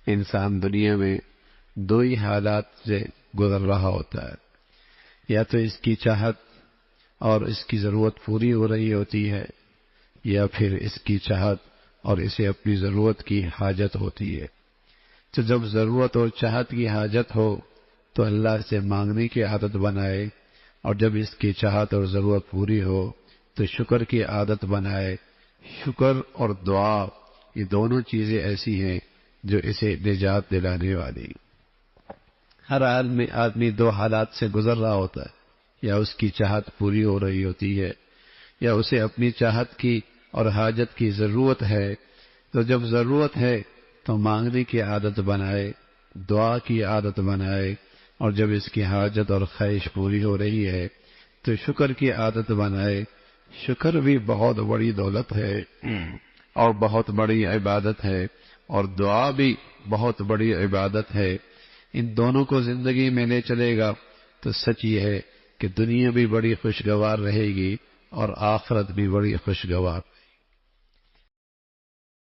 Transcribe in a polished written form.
انسان دنیا میں دو ہی حالات سے گزر رہا ہوتا ہے، یا تو اس کی چاہت اور اس کی ضرورت پوری ہو رہی ہوتی ہے، یا پھر اس کی چاہت اور اسے اپنی ضرورت کی حاجت ہوتی ہے۔ تو جب ضرورت اور چاہت کی حاجت ہو تو اللہ سے مانگنے کی عادت بنائے، اور جب اس کی چاہت اور ضرورت پوری ہو تو شکر کی عادت بنائے۔ شکر اور دعا یہ دونوں چیزیں ایسی ہیں جو اسے نجات دلانے والی۔ ہر حال میں آدمی دو حالات سے گزر رہا ہوتا ہے، یا اس کی چاہت پوری ہو رہی ہوتی ہے، یا اسے اپنی چاہت کی اور حاجت کی ضرورت ہے۔ تو جب ضرورت ہے تو مانگنے کی عادت بنائے، دعا کی عادت بنائے، اور جب اس کی حاجت اور خواہش پوری ہو رہی ہے تو شکر کی عادت بنائے۔ شکر بھی بہت بڑی دولت ہے اور بہت بڑی عبادت ہے، اور دعا بھی بہت بڑی عبادت ہے۔ ان دونوں کو زندگی میں لے چلے گا تو سچ یہ ہے کہ دنیا بھی بڑی خوشگوار رہے گی اور آخرت بھی بڑی خوشگوار۔